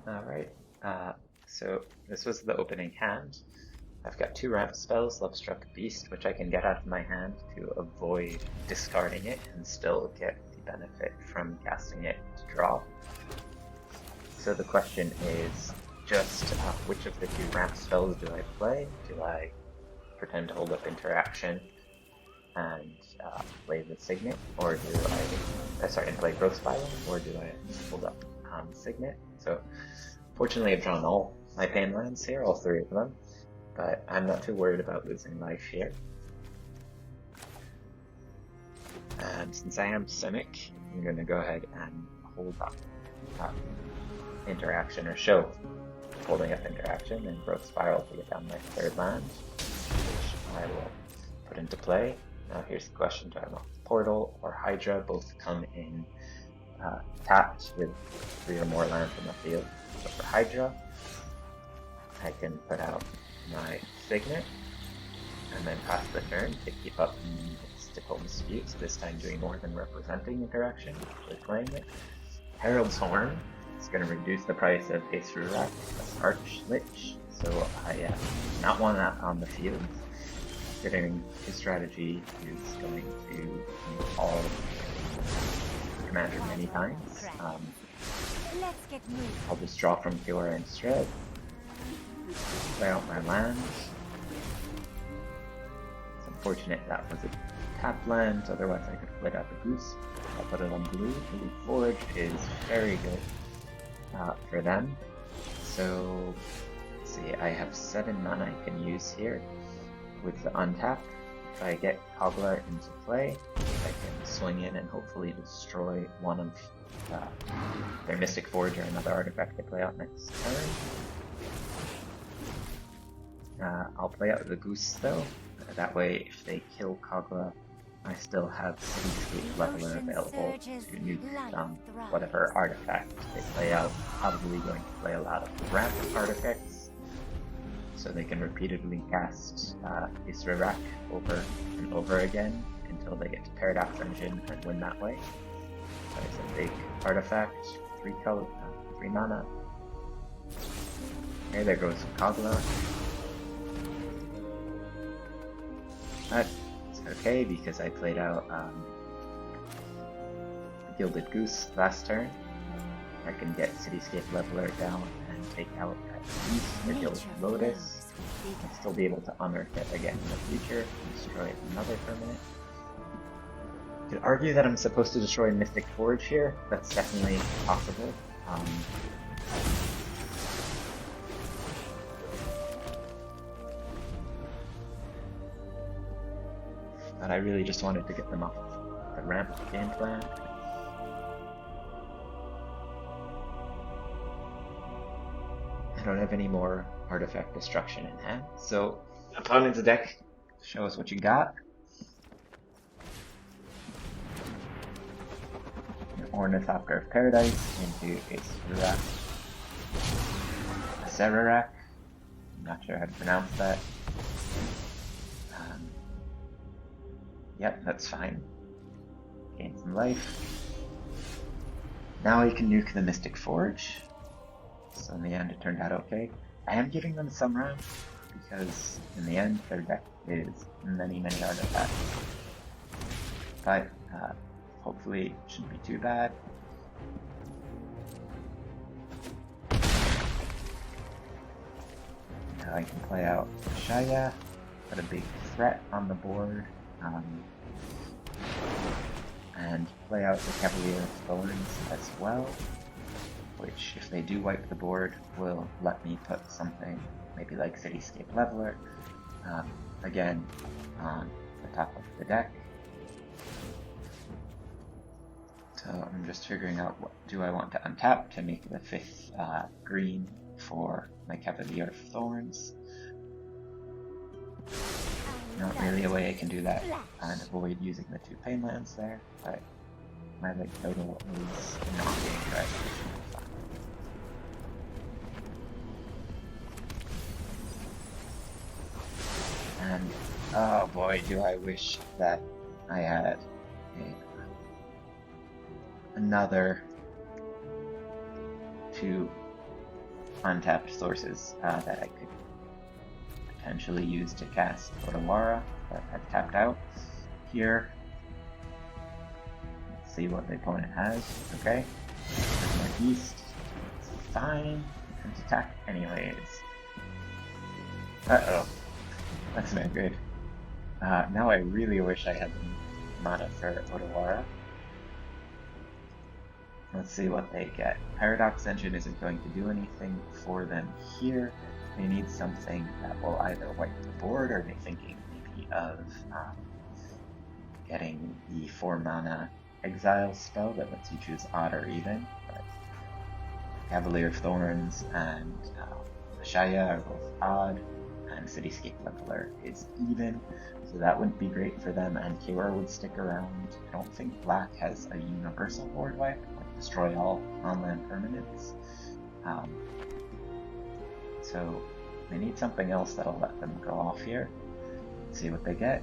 Alright, so this was the opening hand. I've got 2 ramp spells, Lovestruck Beast, which I can get out of my hand to avoid discarding it and still get the benefit from casting it to draw. So the question is just which of the 2 ramp spells do I play? Do I pretend to hold up Interaction and play the Signet, or do and play Growth Spiral, or do I hold up Signet? So fortunately I've drawn all my pain lands here, all 3 of them, but I'm not too worried about losing life here. And since I am Cynic, I'm going to go ahead and hold up Interaction, or show holding up Interaction, and Growth Spiral to get down my 3rd land, which I will put into play. Now here's the question, do I want Portal or Hydra? Both come in tapped with 3 or more lands in the field. So for Hydra, I can put out my Signet, and then pass the turn to keep up Mystical Disputes, this time doing more than representing Interaction, actually playing it. Herald's Horn is going to reduce the price of Acererak, Arclich, so I not want that on the field, considering his strategy is going to use all Commander many times. I'll just draw from Kiora instead, play out my land. It's unfortunate that was a tap land, otherwise I could play out the Goose. I'll put it on blue. Blue Forge is very good for them. So, let's see, I have 7 mana I can use here with the untap. If I get Kogla into play, I can swing in and hopefully destroy one of their Mystic Forge or another artifact they play out next turn. I'll play out the Goose though. That way, if they kill Kogla, I still have Cityscape Leveler available to nuke whatever artifact they play out. Probably going to play a lot of ramp artifacts, so they can repeatedly cast Acererak over and over again until they get to Paradox Engine and win that way. That is a big artifact, 3 mana. Okay, there goes Kogla. That's okay because I played out Gilded Goose last turn. I can get Cityscape Leveler down and take out Goose or Gilded Lotus, and still be able to unearth it again in the future and destroy another permanent. You could argue that I'm supposed to destroy Mystic Forge here. That's definitely possible. But I really just wanted to get them off the ramp game plan. I don't have any more artifact destruction in hand, so opponent's deck, show us what you got. Ornithopter of Paradise into Acererak. I'm not sure how to pronounce that. Yep, that's fine. Gain some life. Now I can nuke the Mystic Forge. So in the end it turned out okay. I am giving them some rounds, because in the end their deck is many artifacts. But hopefully it shouldn't be too bad. Now I can play out Shaya, put a big threat on the board. And play out the Cavalier of Thorns as well, which, if they do wipe the board, will let me put something, maybe like Cityscape Leveler, again, on the top of the deck. So I'm just figuring out what do I want to untap to make the 5th green for my Cavalier of Thorns. Not really a way I can do that and avoid using the 2 pain lands there, but my leg total is not being correct. And oh boy, do I wish that I had another 2 untapped sources that I could potentially use to cast Otawara, but I've tapped out here. Let's see what the opponent has. Okay, there's Northeast. It's fine. It's attack anyways. Uh-oh. That's not good. Now I really wish I had the mana for Otawara. Let's see what they get. Paradox Engine isn't going to do anything for them here. They need something that will either wipe the board, or they're thinking maybe of getting the 4 mana exile spell that lets you choose odd or even. But Cavalier of Thorns and Shaya are both odd, and Cityscape Leveler is even, so that wouldn't be great for them, and Kiora would stick around. I don't think Black has a universal board wipe, like destroy all on-land permanents. So they need something else that'll let them go off here. Let's see what they get.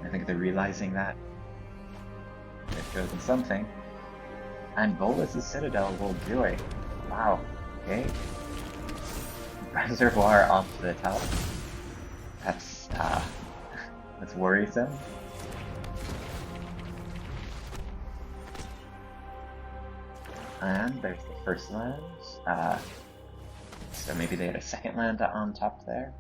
I think they're realizing that they've chosen something, and Bolas's Citadel will do it. Wow. Okay. Reservoir off to the top. That's worrisome. And there's the first land. So maybe they had a second land on top there.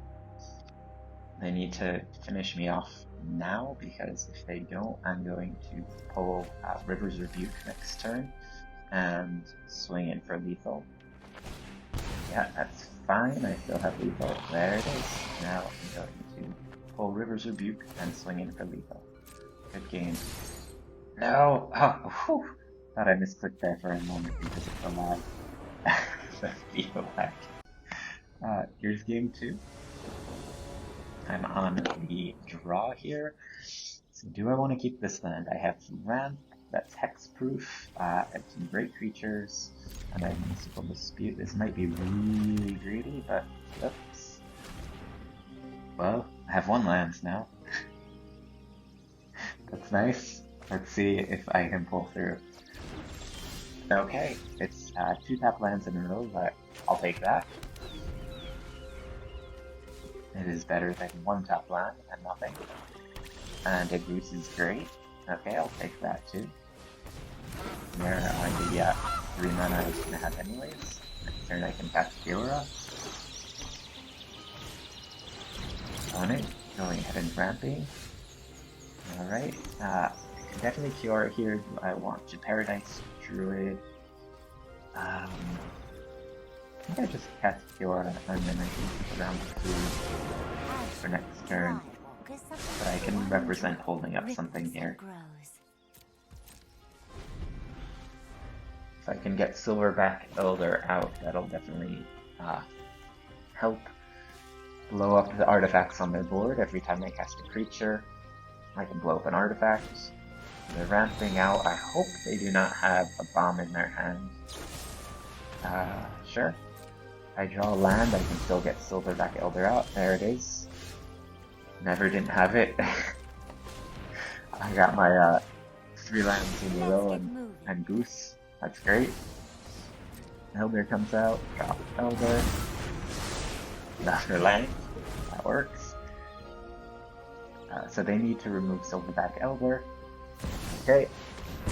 They need to finish me off now, because if they don't, I'm going to pull River's Rebuke next turn and swing in for lethal. Yeah, that's fine. I still have lethal. There it is. Now I'm going to pull River's Rebuke and swing in for lethal. Good game. No! Oh, whew. Thought I misclicked there for a moment because of the lag. The feedback. Here's game 2. I'm on the draw here. So do I want to keep this land? I have Ramp, that's hexproof. I have some great creatures, and I have Mystical Dispute. This might be really greedy, but oops. Well, I have 1 land now. That's nice. Let's see if I can pull through. Okay, it's 2 tap lands in a row, but I'll take that. It is better than 1 tap land and nothing. And a Goose is great. Okay, I'll take that too. There are the 3 mana I was going to have anyways. Next turn I can cast Kiora. On it, going ahead and ramping. Alright, definitely Kiora here. Do I want to Paradise Druid? I think I just cast Kiora and then I can put around 2 for next turn. But I can represent holding up something here. If I can get Silverback Elder out, that'll definitely help blow up the artifacts on their board. Every time I cast a creature, I can blow up an artifact. They're ramping out. I hope they do not have a bomb in their hand. Sure. I draw a land, I can still get Silverback Elder out. There it is. Never didn't have it. I got my 3 lands in a row and Goose. That's great. Elder comes out, drop Elder. Another land. That works. So they need to remove Silverback Elder. Okay.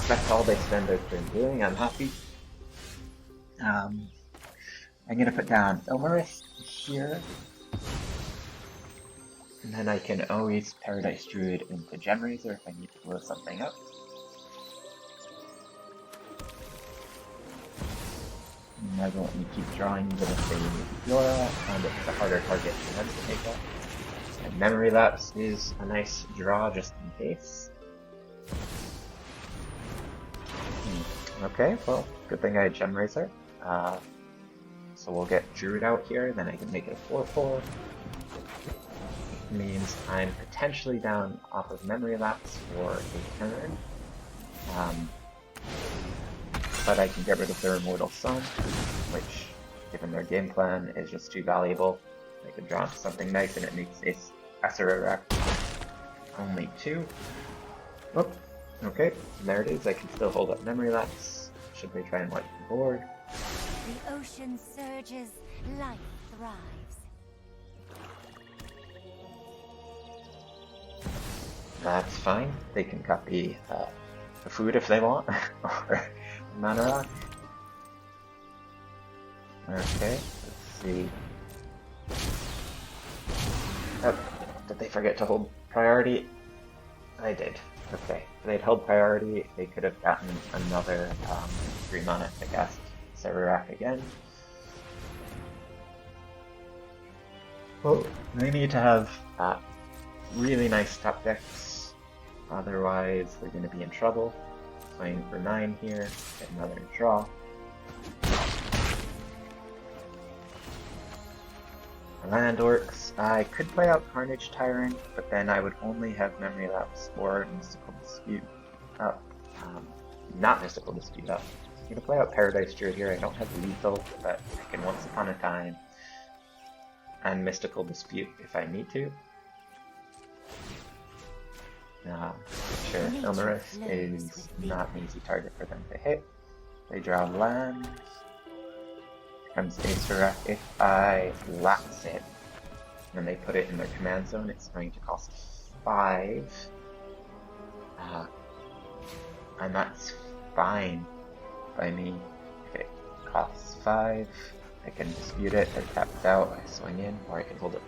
That's all they spend their turn doing. I'm happy. I'm gonna put down Ilmarith here. And then I can always Paradise Druid into Gemraiser if I need to blow something up. And I won't need to keep drawing even if they need Kiora, and it's a harder target for them to take up. And Memory Lapse is a nice draw just in case. Okay, well, good thing I had Gemraiser. So we'll get Druid out here, then I can make it a 4/4. Means I'm potentially down off of Memory Lapse for a turn. But I can get rid of their Immortal Sun, which, given their game plan, is just too valuable. I can draw something nice and it makes this Acererak only 2. Whoop. Okay, there it is. I can still hold up Memory Lapse. should they try and wipe the board. The ocean surges, life thrives. That's fine. They can copy the food if they want, or mana rock. Okay, let's see. Oh, did they forget to hold priority? I did. Okay, if they'd held priority, they could have gotten another 3 mana to cast Acererak again. Well, they need to have really nice top decks, otherwise they're going to be in trouble. Playing for 9 here, get another draw. Land Orcs, I could play out Carnage Tyrant, but then I would only have Memory Lapse or Mystical Dispute up. Not Mystical Dispute up. I'm going to play out Paradise Druid here. I don't have Lethal, but I can Once Upon a Time and Mystical Dispute if I need to. Sure, Ilmarist is not an easy target for them to hit. They draw land. Here comes Acererak. If I lapse it and they put it in their command zone, it's going to cost 5. And that's fine by me. If it costs 5, I can dispute it, they're tapped out, I swing in, or I can hold it